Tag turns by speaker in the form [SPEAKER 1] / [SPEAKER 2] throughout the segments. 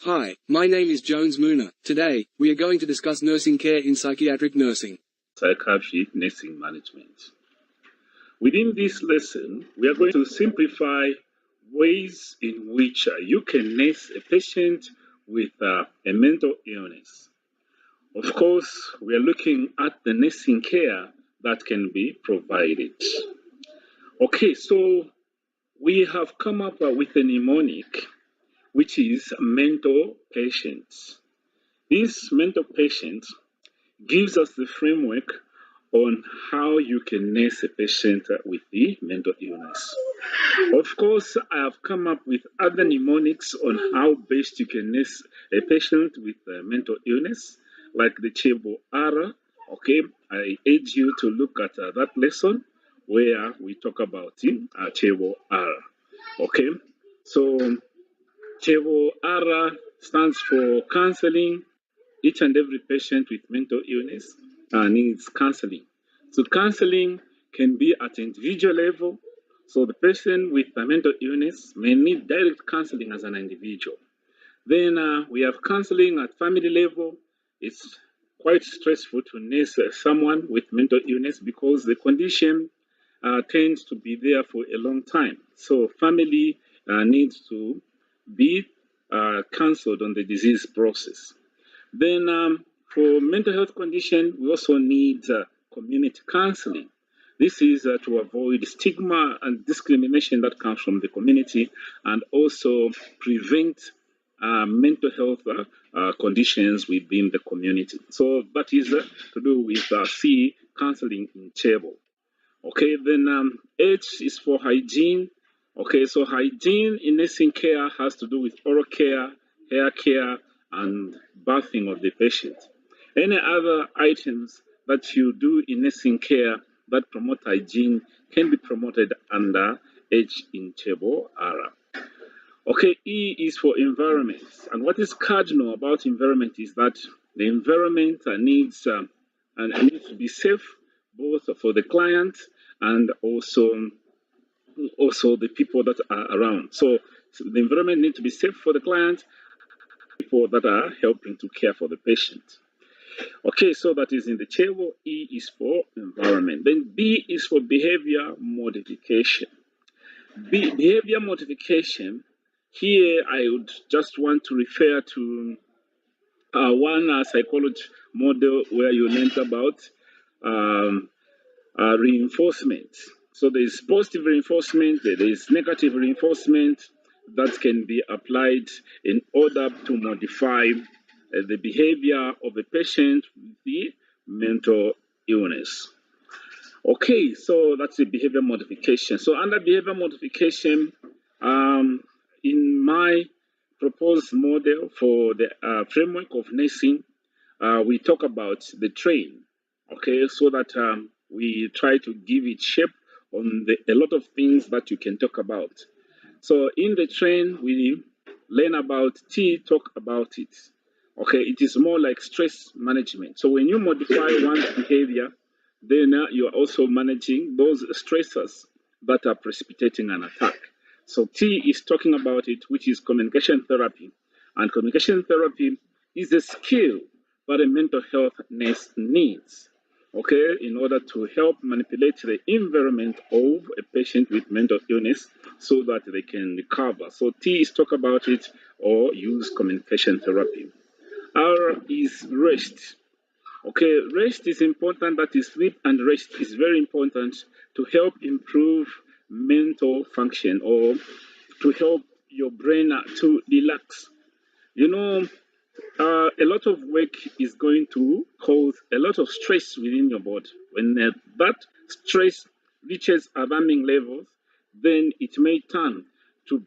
[SPEAKER 1] Hi, my name is Jones Muna. Today, we are going to discuss nursing care in psychiatric nursing.
[SPEAKER 2] Psychiatric nursing management. Within this lesson, we are going to simplify ways in which you can nurse a patient with a mental illness. Of course, we are looking at the nursing care that can be provided. Okay, so we have come up with a mnemonic, which is mental patients. This mental patient gives us the framework on how you can nurse a patient with the mental illness. Of course, I have come up with other mnemonics on how best you can nurse a patient with mental illness, like the Chebo Ara. Okay, I urge you to look at that lesson where we talk about Chebo Ara. Okay, so Chebo Ara stands for counseling. Each and every patient with mental illness needs counseling. So counseling can be at individual level. So the person with a mental illness may need direct counseling as an individual. Then we have counseling at family level. It's quite stressful to nurse someone with mental illness because the condition tends to be there for a long time. So family needs to be counseled on the disease process. Then for mental health condition, we also need community counseling. This is to avoid stigma and discrimination that comes from the community and also prevent mental health conditions within the community. So that is to do with C, counseling in Chebo. Okay, then H is for hygiene. Okay, so hygiene in nursing care has to do with oral care, hair care, and bathing of the patient. Any other items that you do in nursing care that promote hygiene can be promoted under H in Chebo Ara. Okay, E is for environment. And what is cardinal about environment is that the environment needs to be safe both for the client and also the people that are around. So the environment needs to be safe for the client, people that are helping to care for the patient. Okay, so that is in the table. E is for environment. Then B is for behavior modification. Behavior modification, here I would just want to refer to one psychology model where you learned about reinforcement. So there is positive reinforcement, there is negative reinforcement that can be applied in order to modify the behavior of a patient with the mental illness. Okay, so that's the behavior modification. So under behavior modification, in my proposed model for the framework of nursing, we talk about the train. Okay, so that we try to give it shape on a lot of things that you can talk about. So in the train, we learn about T, talk about it. Okay, it is more like stress management. So when you modify one's behavior, then you are also managing those stressors that are precipitating an attack. So T is talking about it, which is communication therapy. And communication therapy is a skill that a mental health nurse needs, okay, in order to help manipulate the environment of a patient with mental illness so that they can recover. So T is talk about it or use communication therapy. R is rest. Okay, rest is important. That is, sleep and rest is very important to help improve mental function or to help your brain to relax. You know, a lot of work is going to cause a lot of stress within your body. When that stress reaches alarming levels, then it may turn to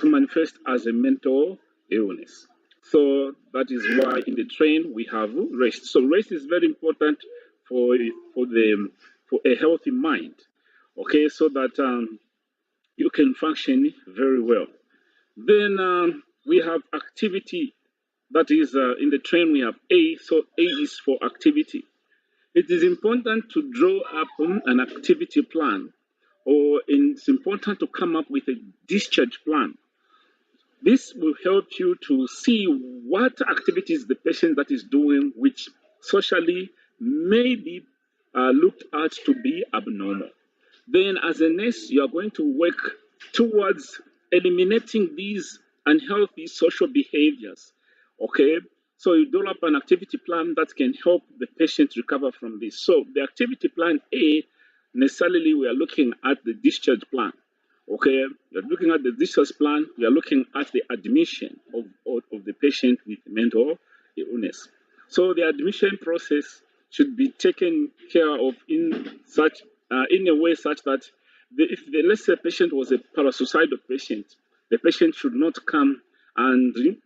[SPEAKER 2] manifest as a mental illness. So that is why in the train we have rest. So rest is very important for a healthy mind. Okay, so that you can function very well. Then we have activity. That is in the train we have A. So A is for activity. It is important to draw up an activity plan, or it's important to come up with a discharge plan. This will help you to see what activities the patient that is doing, which socially may be looked at to be abnormal. Then, as a nurse, you are going to work towards eliminating these unhealthy social behaviors. Okay, so you develop an activity plan that can help the patient recover from this. So, the activity plan A, necessarily, we are looking at the discharge plan. Okay, we are looking at the discharge plan, we are looking at the admission of the patient with mental illness. So, the admission process should be taken care of in a way such that if the let's say patient was a parasuicidal patient, the patient should not come and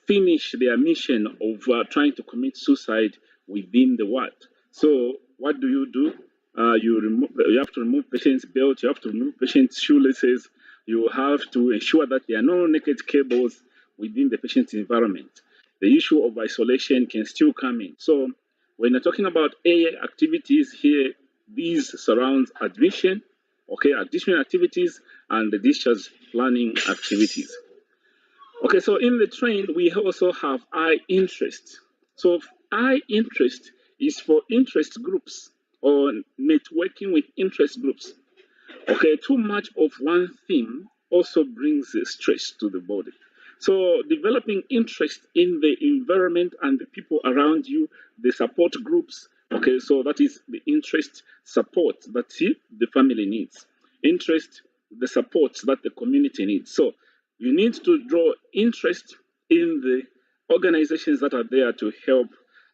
[SPEAKER 2] finish their mission of trying to commit suicide within the ward. So what do? You have to remove patient's belt, you have to remove patient's shoelaces, you have to ensure that there are no naked cables within the patient's environment. The issue of isolation can still come in. So when you're talking about A activities here, these surrounds admission, okay, admission activities and the discharge planning activities. Okay, so in the train, we also have I interest. So I interest is for interest groups or networking with interest groups. Okay, too much of one thing also brings stress to the body. So developing interest in the environment and the people around you, the support groups. Okay, so that is the interest support that the family needs. Interest, the support that the community needs. So you need to draw interest in the organizations that are there to help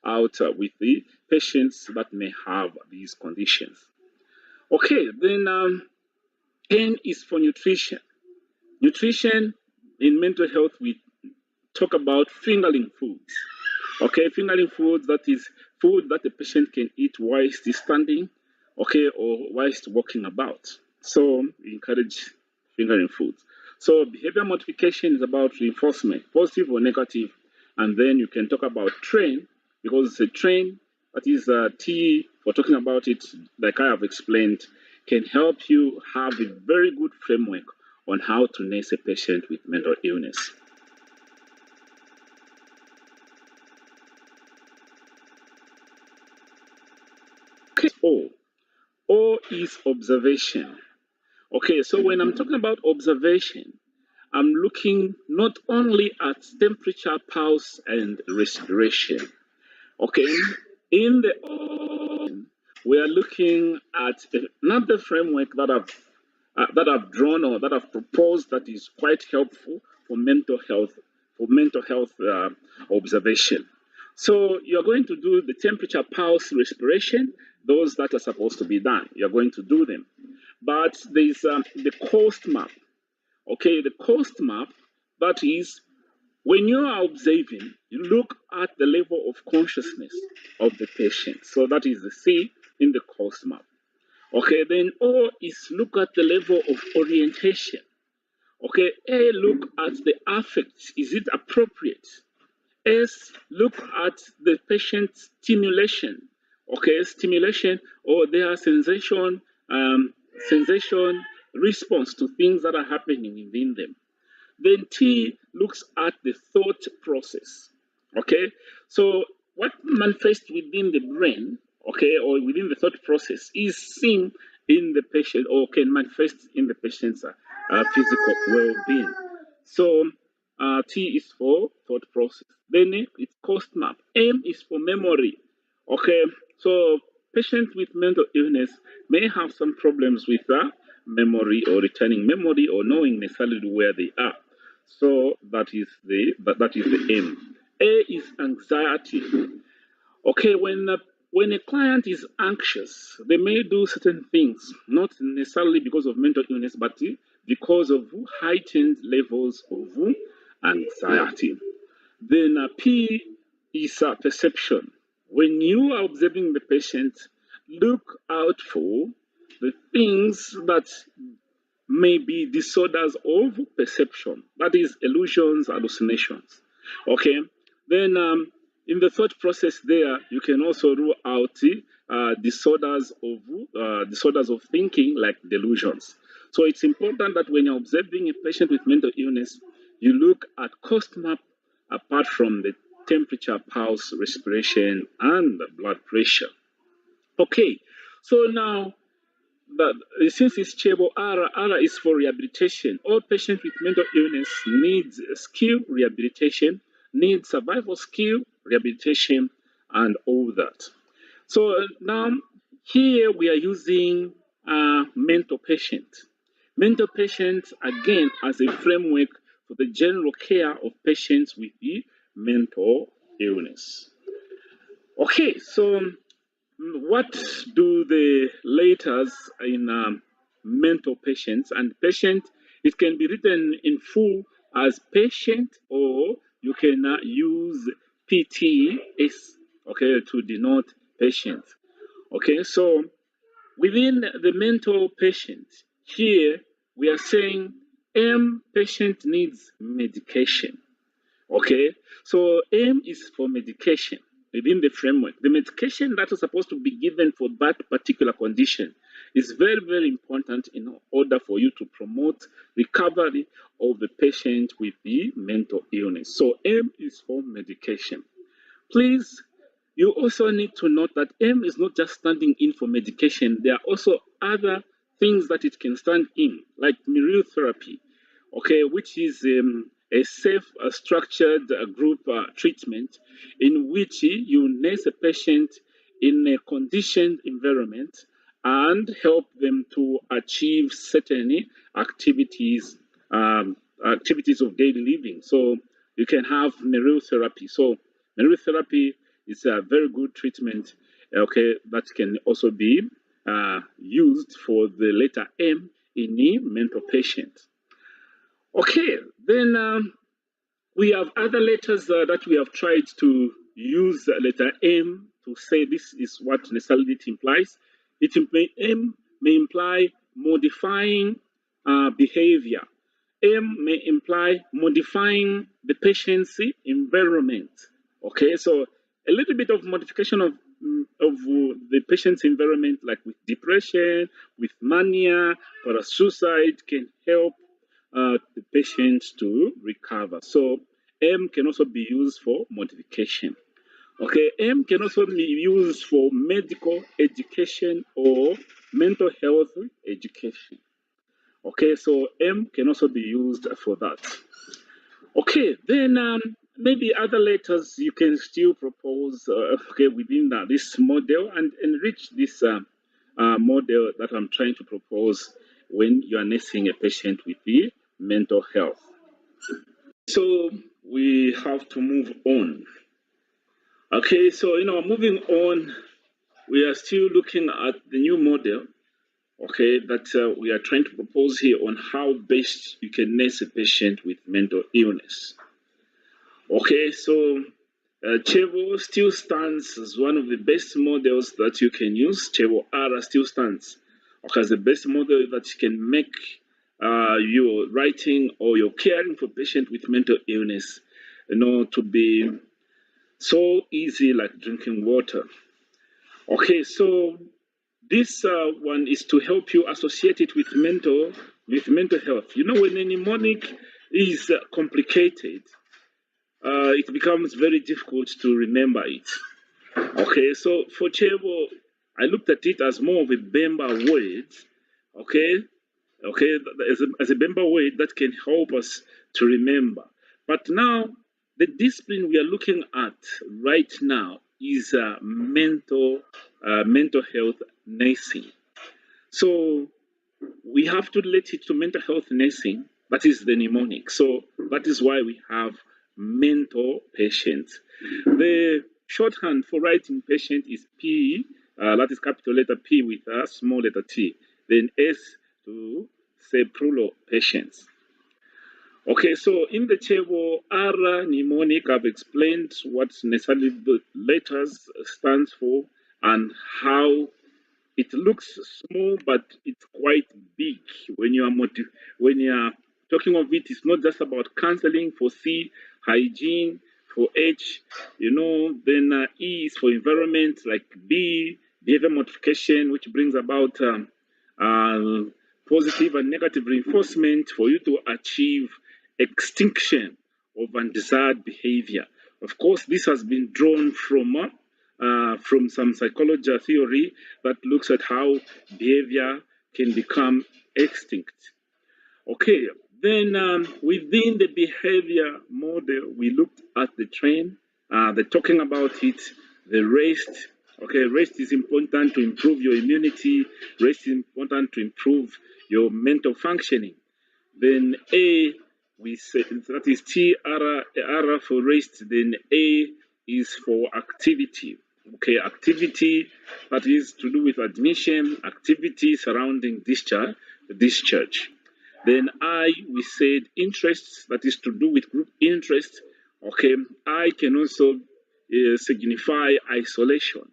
[SPEAKER 2] out with the patients that may have these conditions. Okay, then N is for nutrition. Nutrition in mental health, we talk about fingerling foods. Okay, fingerling foods, that is food that the patient can eat whilst he's standing, okay, or whilst walking about. So we encourage fingering foods. So behavior modification is about reinforcement, positive or negative, and then you can talk about train, because it's a train, that is T for talking about it, like I have explained, can help you have a very good framework on how to nurse a patient with mental illness. Okay, O is observation. Okay, so when I'm talking about observation, I'm looking not only at temperature, pulse, and respiration. Okay, in the we are looking at another framework that I've drawn or that I've proposed that is quite helpful for mental health observation. So you're going to do the temperature, pulse, respiration, those that are supposed to be done. You're going to do them. But there's the coast map. Okay, the coast map, that is when you are observing, you look at the level of consciousness of the patient. So that is the C in the coast map. Okay, then O is look at the level of orientation. Okay, A, look at the affects. Is it appropriate? S, look at the patient's stimulation. Okay, stimulation or their sensation response to things that are happening within them. Then T looks at the thought process. Okay, so what manifests within the brain, okay, or within the thought process is seen in the patient or can manifest in the patient's physical well-being. So T is for thought process. Then it's cost map. M is for memory. Okay, so patients with mental illness may have some problems with memory or returning memory or knowing necessarily where they are. So that is the aim. A is anxiety. Okay, when a client is anxious, they may do certain things, not necessarily because of mental illness, but because of heightened levels of anxiety. Then P is perception. When you are observing the patient, look out for the things that may be disorders of perception, that is illusions, hallucinations. Okay, then in the thought process there, you can also rule out disorders of thinking like delusions. So it's important that when you're observing a patient with mental illness, you look at cost map apart from the temperature, pulse, respiration, and blood pressure. Okay, so now but since it's Chebo R is for rehabilitation. All patients with mental illness needs skill rehabilitation, need survival skill rehabilitation, and all that. So now here we are using mental patients. Mental patients again as a framework for the general care of patients with the mental illness. Okay, so what do the letters in mental patients and patient? It can be written in full as patient, or you can use PTS, okay, to denote patient. Okay, so within the mental patient, here we are saying M patient needs medication. Okay, so M is for medication within the framework. The medication that is supposed to be given for that particular condition is very, very important in order for you to promote recovery of the patient with the mental illness. So M is for medication. Please, you also need to note that M is not just standing in for medication. There are also other things that it can stand in, like Muriel therapy, okay, which is a safe, structured group treatment in which you nurse a patient in a conditioned environment and help them to achieve certain activities, activities of daily living. So you can have Muriel therapy. So Muriel therapy is a very good treatment, okay, that can also be used for the letter M in the mental patient. Okay, then we have other letters that we have tried to use letter M to say this is what necessarily it implies. M may imply modifying behavior. M may imply modifying the patient's environment. Okay, so a little bit of modification of the patient's environment, like with depression, with mania, or suicide, can help the patient to recover. So M can also be used for modification. Okay, M can also be used for medical education or mental health education. Okay, so M can also be used for that. Okay, then maybe other letters you can still propose okay, within this model and enrich this model that I'm trying to propose when you are nursing a patient with the mental health. So we have to move on. Okay, so moving on, we are still looking at the new model, okay, that we are trying to propose here on how best you can nurse a patient with mental illness. Okay, so Chevo still stands as one of the best models that you can use. Chevo R still stands as the best model that you can make your writing or your caring for patients with mental illness, to be so easy like drinking water. Okay, so this one is to help you associate it with mental health. When a mnemonic is complicated, it becomes very difficult to remember it. Okay, so for Chevo, I looked at it as more of a Bemba word. Okay, as a Bemba word that can help us to remember. But now, the discipline we are looking at right now is mental health nursing. So we have to relate it to mental health nursing. That is the mnemonic. So that is why we have mental patients. The shorthand for writing patient is P, that is capital letter P with a small letter T. Then S to say plural patients. Okay, so in the table R mnemonic, I've explained what necessarily the letters stands for and how it looks small, but it's quite big. When you are talking of it, it's not just about counseling. For C, hygiene. For H, then E is for environment, like B, behavior modification, which brings about positive and negative reinforcement for you to achieve extinction of undesired behavior. Of course, this has been drawn from some psychology theory that looks at how behavior can become extinct. Okay, then within the behavior model, we looked at the train, the talking about it, the rest. Okay, rest is important to improve your immunity. Rest is important to improve your mental functioning. Then A, we say that is R for rest. Then A is for activity. Okay, activity that is to do with admission, activity surrounding discharge. Then I, we said interests, that is to do with group interest. Okay, I can also signify isolation.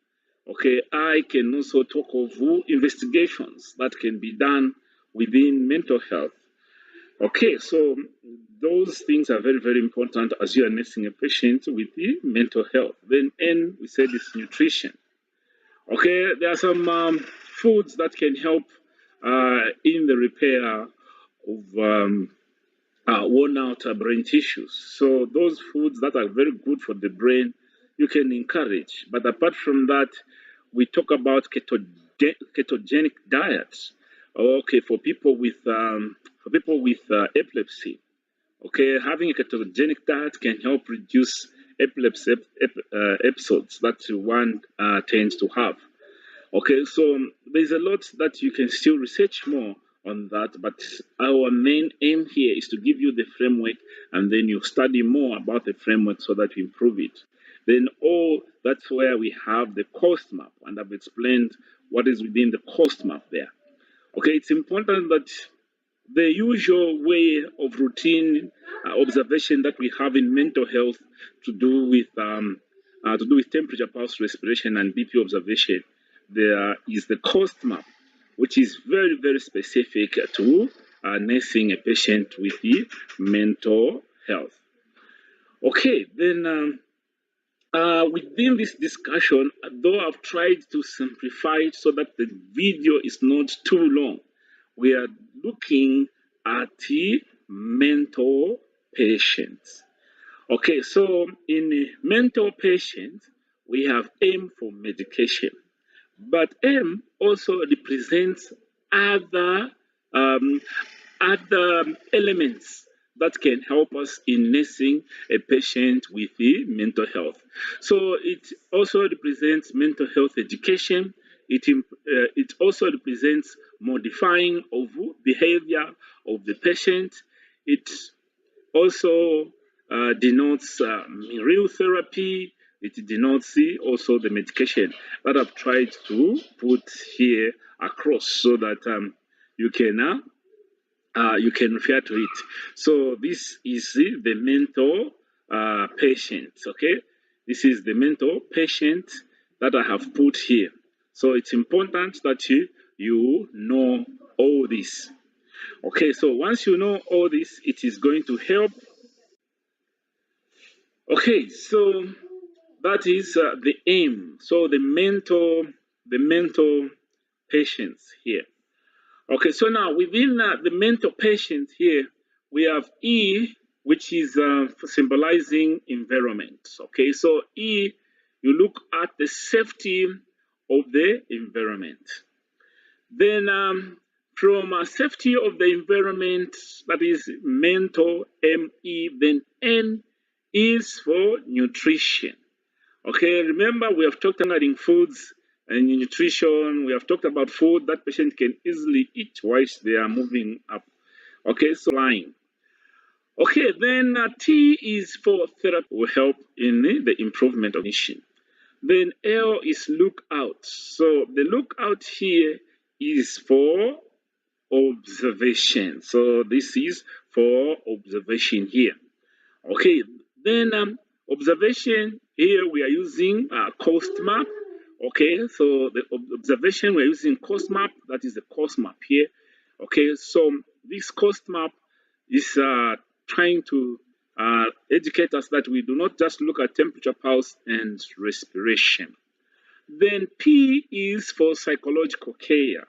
[SPEAKER 2] Okay, I can also talk of investigations that can be done within mental health. Okay, so those things are very, very important as you are nursing a patient with the mental health. Then N, we said is nutrition. Okay, there are some foods that can help in the repair of worn out brain tissues. So those foods that are very good for the brain, you can encourage. But apart from that, we talk about ketogenic diets. Okay, for people with epilepsy. Okay, having a ketogenic diet can help reduce epilepsy episodes that one tends to have. Okay, so there's a lot that you can still research more on that, but our main aim here is to give you the framework, and then you study more about the framework so that you improve it. Then that's where we have the cost map, and I've explained what is within the cost map there. Okay, it's important that the usual way of routine observation that we have in mental health to do with temperature, pulse, respiration, and BP observation, there is the cost map, which is very, very specific to nursing a patient with the mental health. Okay, then within this discussion, though I've tried to simplify it so that the video is not too long, we are looking at the mental patients. Okay, so in a mental patient, we have M for medication, but M also represents other elements that can help us in nursing a patient with the mental health. So it also represents mental health education. It also represents modifying of behavior of the patient. It also denotes real therapy. It denotes also the medication that I've tried to put here across so that you can refer to it. So this is the mental patient. Okay, this is the mental patient that I have put here. So it's important that you know all this. Okay, so once you know all this, it is going to help. Okay, so that is the aim. So the mental patients here. Okay, so now within the mental patient here, we have E, which is symbolizing environment. Okay, so E, you look at the safety of the environment. Then from safety of the environment, that is mental, ME, then N is for nutrition. Okay, remember we have talked about foods and nutrition. We have talked about food that patient can easily eat whilst they are moving up. Okay, so lying. Okay, then T is for therapy, will help in the improvement of cognition. Then L is lookout. So the lookout here is for observation. So this is for observation here. Okay, then observation here we are using cost map. Okay, so the observation we're using cost map, that is the cost map here. Okay, so this cost map is trying to educate us that we do not just look at temperature, pulse, and respiration. Then P is for psychological care.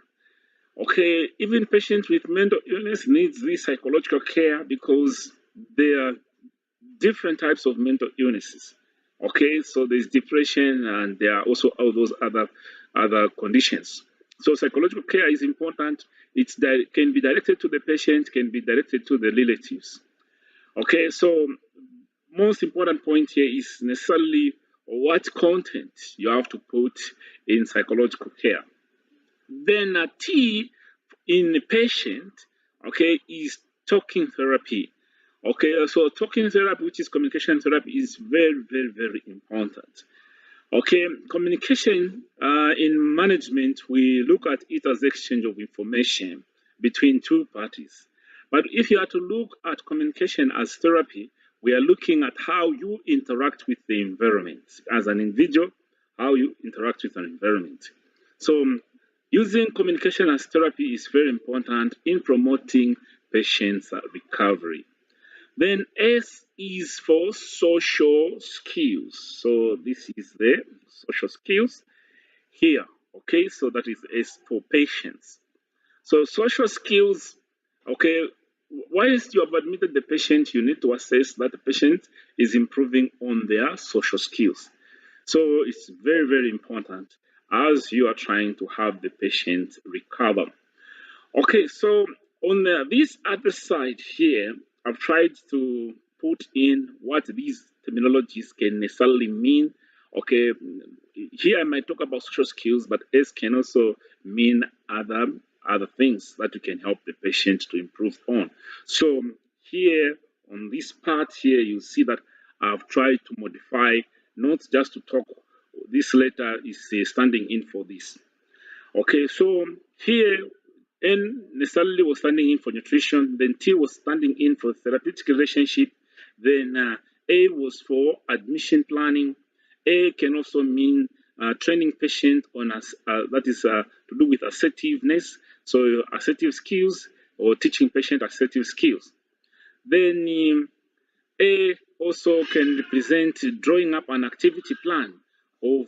[SPEAKER 2] Okay, even patients with mental illness needs this psychological care because there are different types of mental illnesses. Okay, so there's depression, and there are also all those other conditions. So psychological care is important. Can be directed to the patient, can be directed to the relatives. Okay, so most important point here is necessarily what content you have to put in psychological care. Then T in the patient, okay, is talking therapy. Okay, so talking therapy, which is communication therapy, is very, very, very important. Okay, communication in management, we look at it as exchange of information between two parties. But if you are to look at communication as therapy, we are looking at how you interact with the environment as an individual, how you interact with an environment. So using communication as therapy is very important in promoting patients' recovery. Then S is for social skills. So this is the social skills here. Okay, so that is S for patients. So social skills, okay, once you have admitted the patient, you need to assess that the patient is improving on their social skills. So it's very, very important as you are trying to have the patient recover. Okay, so on this other side here, I've tried to put in what these terminologies can necessarily mean. Okay, here I might talk about social skills, but S can also mean other things that you can help the patient to improve on. So here on this part here, you see that I've tried to modify, not just to talk. This letter is standing in for this. Okay, so here N necessarily was standing in for nutrition, then T was standing in for therapeutic relationship, then A was for admission planning. A can also mean training patient on that is to do with assertiveness, so assertive skills, or teaching patient assertive skills. Then A also can represent drawing up an activity plan of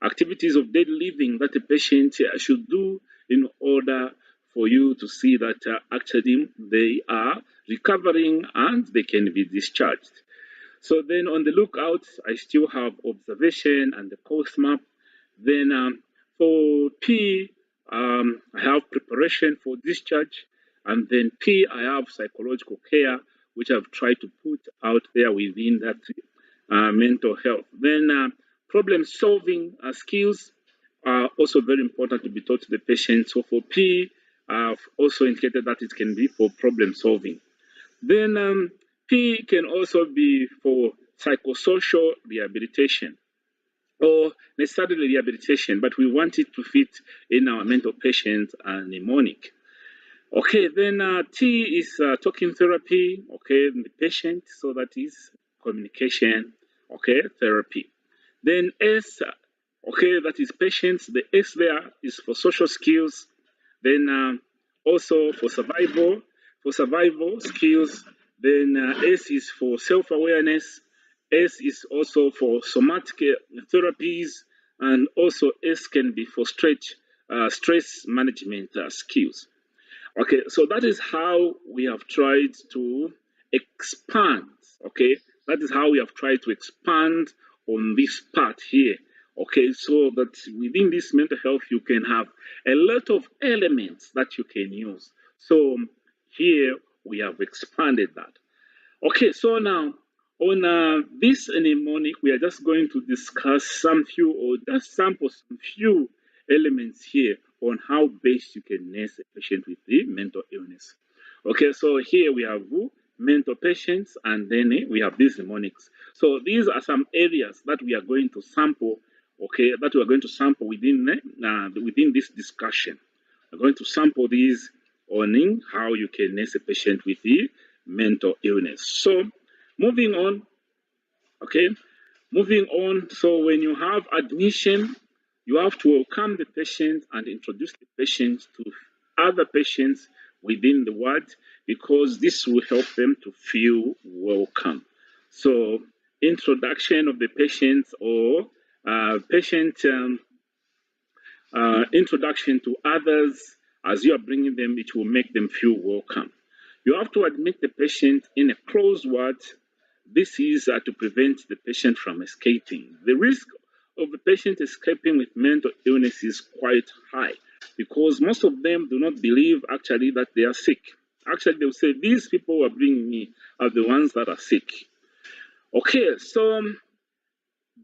[SPEAKER 2] activities of daily living that the patient should do in order for you to see that actually they are recovering and they can be discharged. So then on the lookout, I still have observation and the course map. Then for P, I have preparation for discharge. And then P, I have psychological care, which I've tried to put out there within that mental health. Then problem solving skills are also very important to be taught to the patient. So for P, I've also indicated that it can be for problem solving. Then P can also be for psychosocial rehabilitation or necessarily rehabilitation, but we want it to fit in our mental patient mnemonic. Okay, then T is talking therapy, okay, the patient, so that is communication, okay, therapy. Then S, okay, that is patients. The S there is for social skills. Then also for survival skills. Then S is for self-awareness. S is also for somatic therapies, and also S can be for stress management skills. Okay, so that is how we have tried to expand. Okay, that is how we have tried to expand on this part here. Okay, so that within this mental health, you can have a lot of elements that you can use. So here we have expanded that. Okay, so now on this mnemonic, we are just going to discuss some few or just sample some few elements here on how best you can nurse a patient with the mental illness. Okay, so here we have mental patients, and then we have these mnemonics. So these are some areas that we are going to sample, okay, that we are going to sample within this discussion. We're going to sample these on how you can nurse a patient with the mental illness. So moving on, okay, so when you have admission, you have to welcome the patient and introduce the patient to other patients within the ward, because this will help them to feel welcome. So introduction of the patients, or patient introduction to others as you are bringing them, it will make them feel welcome. You have to admit the patient in a closed ward. This is to prevent the patient from escaping. The risk of the patient escaping with mental illness is quite high because most of them do not believe actually that they are sick. Actually, they will say, these people who are bringing me are the ones that are sick. Okay, so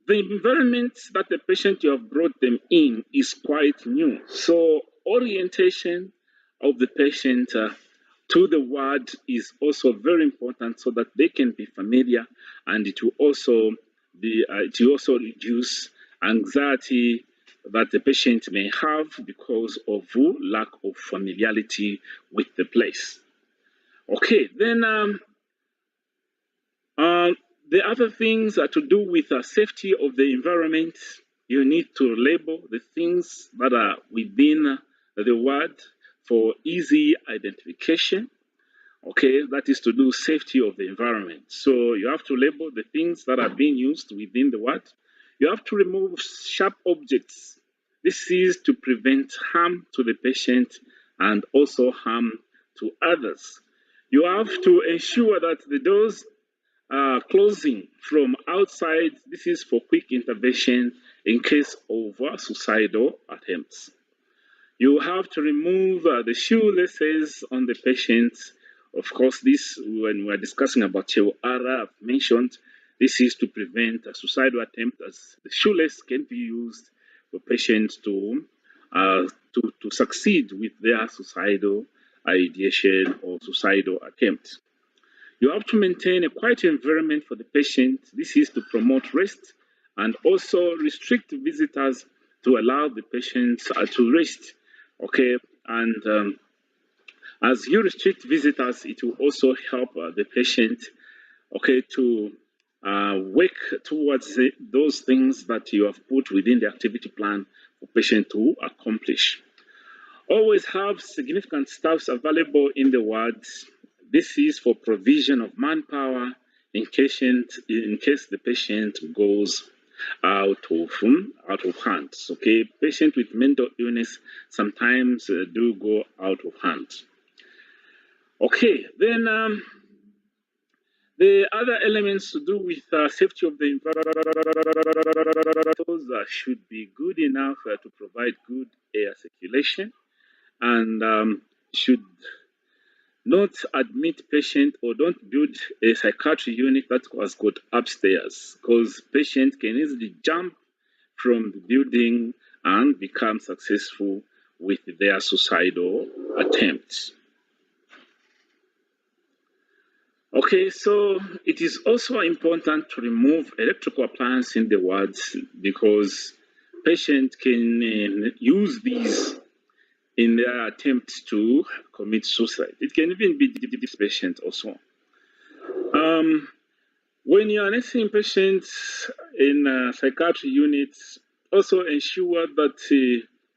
[SPEAKER 2] the environment that the patient you have brought them in is quite new. So orientation of the patient to the ward is also very important so that they can be familiar, and it will also reduce anxiety that the patient may have because of lack of familiarity with the place. Okay, then the other things are to do with the safety of the environment. You need to label the things that are within the ward for easy identification. Okay, that is to do safety of the environment. So you have to label the things that are being used within the ward. You have to remove sharp objects. This is to prevent harm to the patient and also harm to others. You have to ensure that the doors are closing from outside. This is for quick intervention in case of suicidal attempts. You have to remove the shoelaces on the patient. Of course, this, when we're discussing about Chewara, I've mentioned, this is to prevent a suicidal attempt, as the shoelace can be used for patients to succeed with their suicidal ideation or suicidal attempt. You have to maintain a quiet environment for the patient. This is to promote rest and also restrict visitors to allow the patient to rest. Okay, and as you restrict visitors, it will also help the patient, okay, to work towards those things that you have put within the activity plan for patient to accomplish. Always have significant staffs available in the wards. This is for provision of manpower in case the patient goes out of hand. Okay, patients with mental illness sometimes do go out of hand. Okay, then the other elements to do with safety of the environment should be good enough to provide good air circulation, and should not admit patient or don't build a psychiatry unit that was got upstairs, because patients can easily jump from the building and become successful with their suicidal attempts. Okay, so it is also important to remove electrical appliances in the wards because patients can use these in their attempt to commit suicide. It can even be this patient also. When you are nursing patients in psychiatry units, also ensure that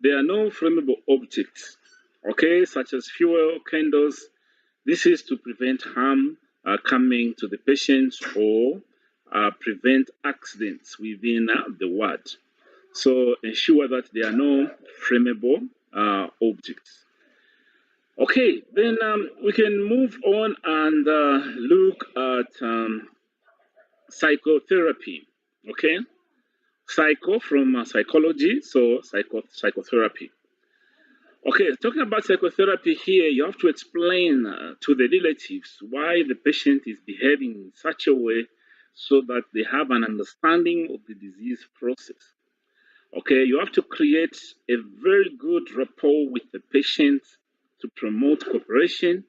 [SPEAKER 2] there are no flammable objects, okay, such as fuel, candles. This is to prevent harm coming to the patients or prevent accidents within the ward. So ensure that there are no flammable objects. Okay, then we can move on and look at psychotherapy. Okay, psycho from psychology, so psychotherapy. Okay, talking about psychotherapy here, you have to explain to the relatives why the patient is behaving in such a way so that they have an understanding of the disease process. Okay, you have to create a very good rapport with the patient to promote cooperation.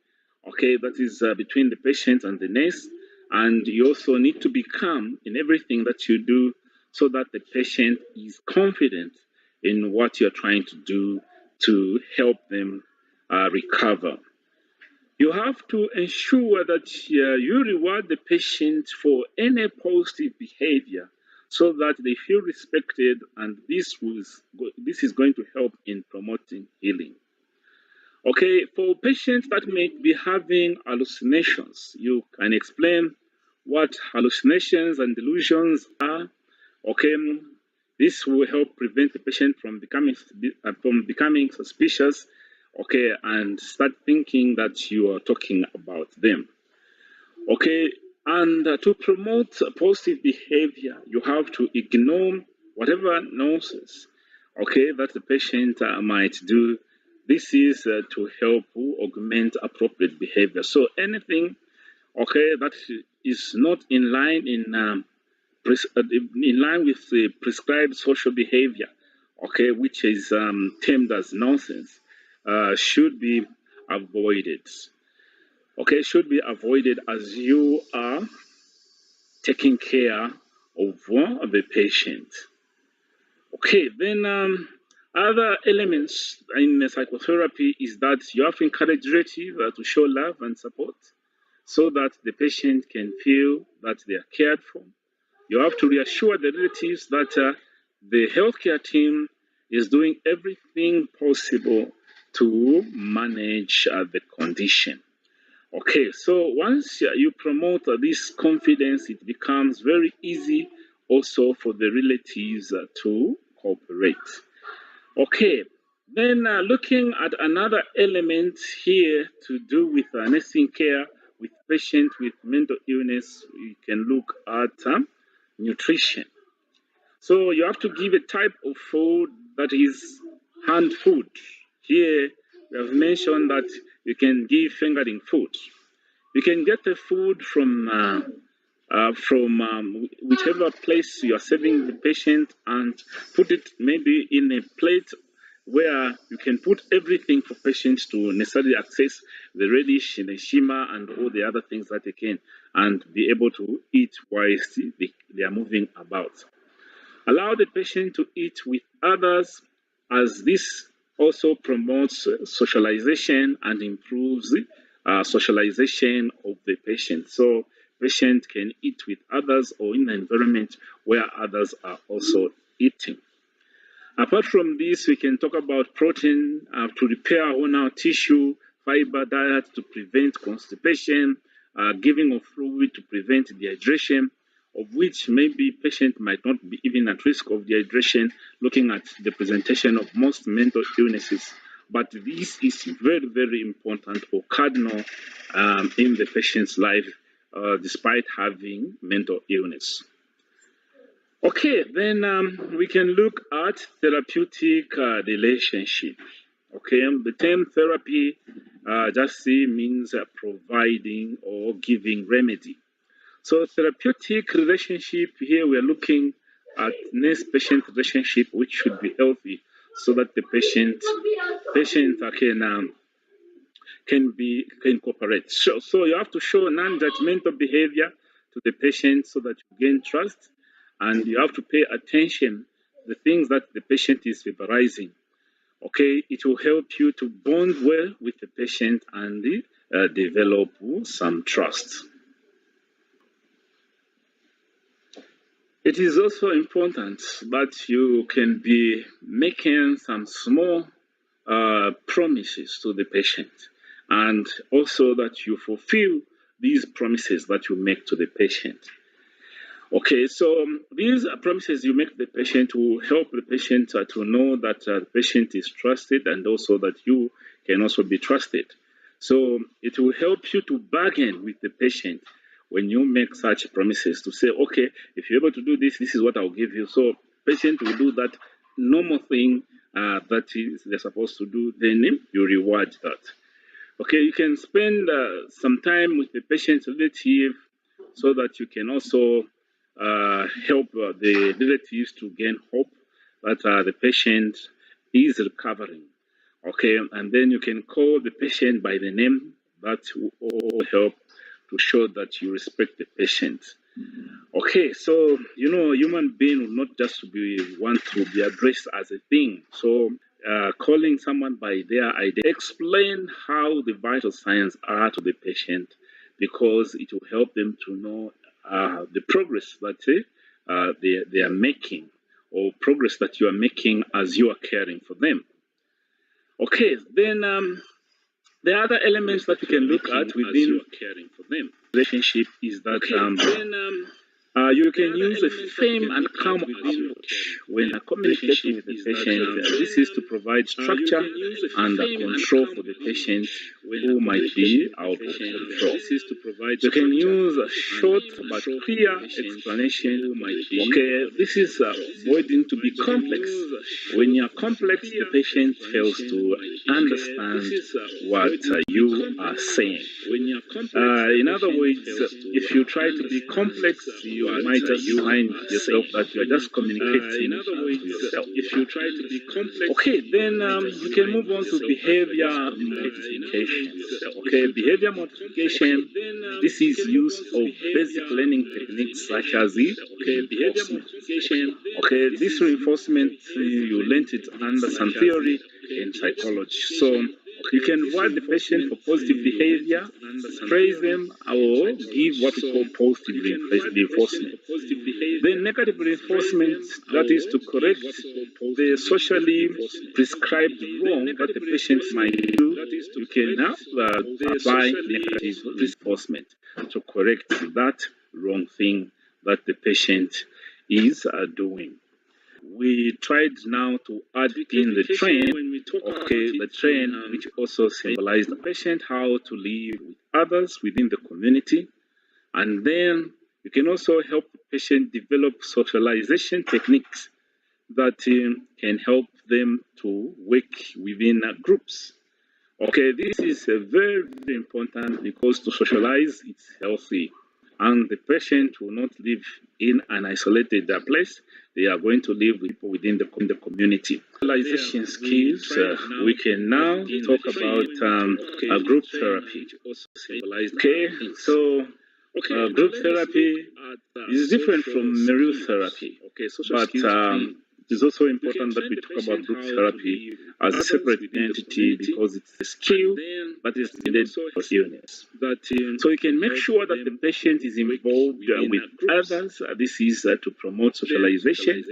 [SPEAKER 2] Okay, that is between the patient and the nurse. And you also need to be calm in everything that you do so that the patient is confident in what you're trying to do to help them recover. You have to ensure that you reward the patient for any positive behavior so that they feel respected, and this is going to help in promoting healing. Okay, for patients that may be having hallucinations, you can explain what hallucinations and delusions are. Okay, this will help prevent the patient from becoming suspicious okay, and start thinking that you are talking about them. Okay, and to promote positive behavior, you have to ignore whatever nonsense, okay, that the patient might do. This is to help augment appropriate behavior. So anything, okay, that is not in line with the prescribed social behavior, okay, which is termed as nonsense, should be avoided. Okay, should be avoided as you are taking care of the patient. Okay, then other elements in the psychotherapy is that you have to encourage relatives to show love and support so that the patient can feel that they are cared for. You have to reassure the relatives that the healthcare team is doing everything possible to manage the condition. Okay, so once you promote this confidence, it becomes very easy also for the relatives to cooperate. Okay, then looking at another element here to do with nursing care with patients with mental illness, we can look at nutrition. So you have to give a type of food that is hand food. Here we have mentioned that you can give fingering food. You can get the food from whichever place you are serving the patient and put it maybe in a plate where you can put everything for patients to necessarily access the radish, the shima, and all the other things that they can, and be able to eat whilst they are moving about. Allow the patient to eat with others, as this also promotes socialization and improves socialization of the patient. So patient can eat with others or in an environment where others are also eating. Apart from this, we can talk about protein to repair our tissue, fiber diet to prevent constipation, giving of fluid to prevent dehydration, of which maybe patient might not be even at risk of dehydration, looking at the presentation of most mental illnesses. But this is very, very important or cardinal in the patient's life, despite having mental illness. Okay, then we can look at therapeutic relationship. Okay, the term therapy just means providing or giving remedy. So therapeutic relationship, here we are looking at nurse-patient relationship, which should be healthy, so that the patient can cooperate. So you have to show non-judgmental behavior to the patient so that you gain trust, and you have to pay attention to the things that the patient is verbalizing. Okay, it will help you to bond well with the patient and develop some trust. It is also important that you can be making some small promises to the patient, and also that you fulfill these promises that you make to the patient. Okay, so these promises you make the patient will help the patient to know that the patient is trusted, and also that you can also be trusted. So it will help you to bargain with the patient when you make such promises, to say, okay, if you're able to do this, this is what I'll give you. So patient will do that normal thing that they're supposed to do, then you reward that. Okay, you can spend some time with the patient's relative so that you can also help the relatives to gain hope that the patient is recovering. Okay, and then you can call the patient by the name. That will all help to show that you respect the patient. Okay, so human being will not just want to be addressed as a thing. So calling someone by their identity, explain how the vital signs are to the patient, because it will help them to know the progress that they are making, or progress that you are making as you are caring for them. Okay, then the other elements that we can look at within caring for them relationship is that You can use a firm and calm approach when communicating with the patient. This is to provide structure and control for the patient who might be out of control. You can use a short but clear explanation. Okay, this is avoiding to be complex. When you're complex, the patient fails to understand what you are saying. In other words, if you try to be complex, you might just find yourself that you are just communicating to yourself. Okay, then you can move on to behavior modification. Okay, behavior modification. This is use of basic learning techniques such as reinforcement. Okay, this reinforcement you learned it under some theory in psychology. So you can reward the patient for positive behavior, praise them, or give what we call positive reinforcement. Then negative reinforcement, that is to correct the socially prescribed wrong that the patient might do. You can now apply negative reinforcement to correct that wrong thing that the patient is doing. We tried now to add in the train, okay, the train which also symbolized the patient, how to live with others within the community. And then you can also help the patient develop socialization techniques that can help them to work within groups. Okay, this is very, very important because to socialize, it's healthy. And the patient will not live in an isolated place. They are going to live with people within the community. Socialization skills, we can now talk about group therapy. Okay, so group therapy is different from Merrill therapy, but it's also important that we talk about group therapy as a separate entity because it's a skill that is needed for illness. So you can make sure that the patient is involved with others. This is to promote socialization,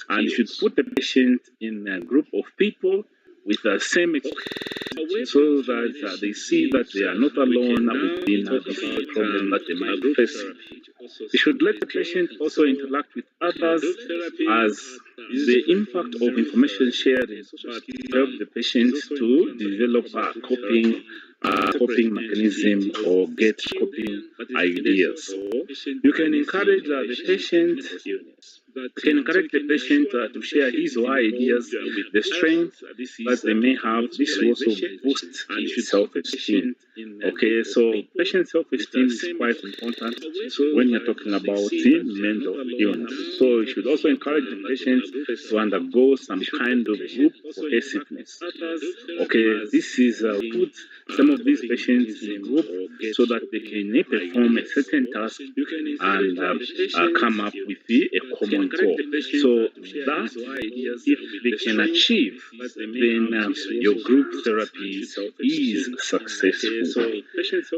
[SPEAKER 2] and you should put the patient in a group of people with the same experience so that they see that they are not alone within the problem that they might face. You should let the patient also interact with others as the impact of information sharing help the patient to develop a coping mechanism or get coping ideas. You can encourage the patient to share his or her ideas, the strength that they may have. This will also boost his self-esteem. Okay, so patient self-esteem is quite important when you're talking about the mental illness. So you should also encourage the patient to undergo some kind of group cohesiveness. Okay, this is put some of these patients in group so that they can perform a certain task and come up with a common goal. So that if they can achieve, then your group therapy is successful.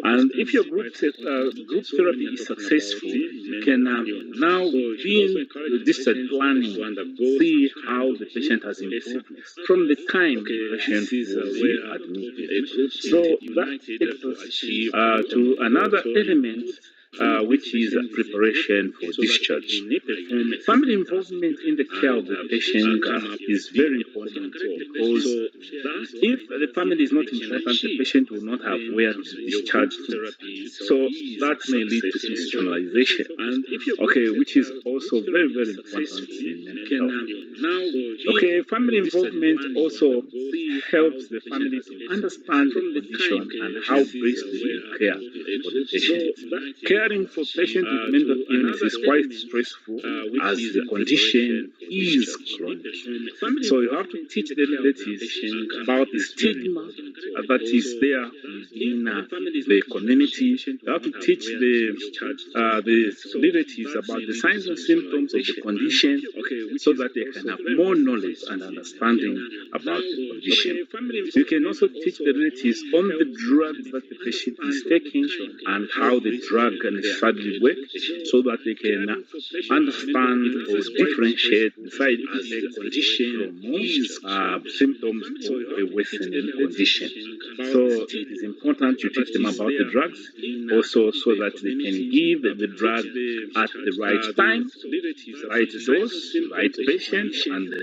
[SPEAKER 2] And if your group therapy is successful, you can now begin your discharge planning, see how the patient has improved from the time the patient was admitted. So that takes us to another element, which is preparation for discharge. Family involvement in the care of the patient is very important because if the family is not important, the patient will not have where to discharge to. So that may lead to institutionalization, okay, which is also very, very important in mental health. Okay, family involvement also helps the family to understand the condition and how best to care for the patient. Caring for patients with mental illness is quite stressful as the condition is chronic. So you have to teach the relatives about the stigma that is there in the community. You have to teach the relatives about the signs and symptoms of the condition so that they can have more knowledge and understanding about the condition. You can also teach the relatives on the drugs that the patient is taking and how the drug necessarily work so that they can understand or differentiate the side effects condition symptoms of a worsening condition. So it is important to teach them about the drugs also so that they can give the drug at the right time, right dose, right patient, and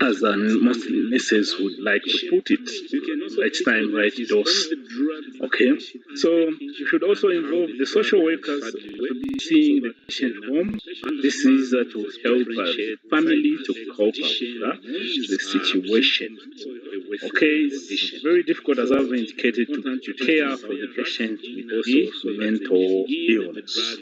[SPEAKER 2] as most nurses would like to put it, right time, right dose. Okay, so you should also involve the social workers to be seeing the patient home. This is to help family to cope with the situation. Okay, it's very difficult, as I've indicated, to care for the patient with mental illness.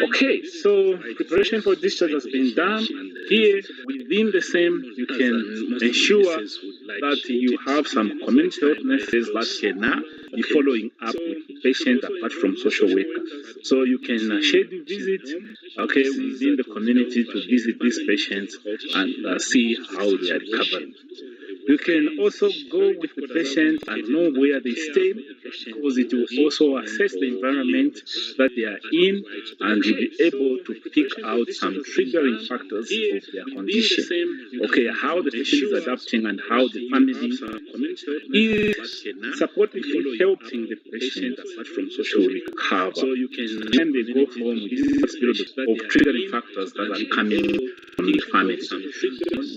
[SPEAKER 2] Okay, so preparation for discharge has been done. Here, within the same, you can ensure that you have some community health nurses that can be following up with the patient apart from social workers. So you can schedule visits, okay, within the community to visit these patients and see how they are recovering. You can also go with the patient and know where they stay, because it will also assess the environment that they are in, and you'll be able to pick out some triggering factors of their condition. Okay, how the patient is adapting and how the family is supportively helping the patient from social recover. So you can then they go home with this period of triggering factors that are coming from the family.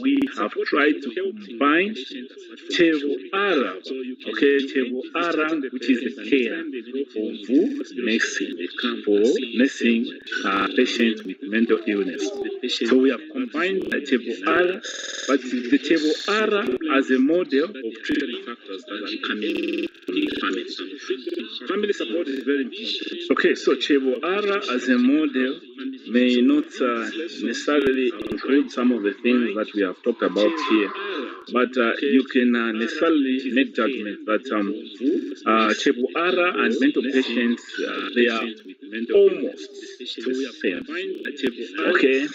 [SPEAKER 2] We have tried to combine TEVO-ARA, okay, TEVO-ARA, which is the care of nursing for nursing patients with mental illness. So we have combined the TEVO-ARA, but the TEVO-ARA as a model of triggering factors that are coming from the family. Family support is very important. Okay, so TEVO-ARA as a model may not necessarily include some of the things that we have talked about here, but you can necessarily make judgment that TEVO-ARA and mental patients, they are almost the same. Okay.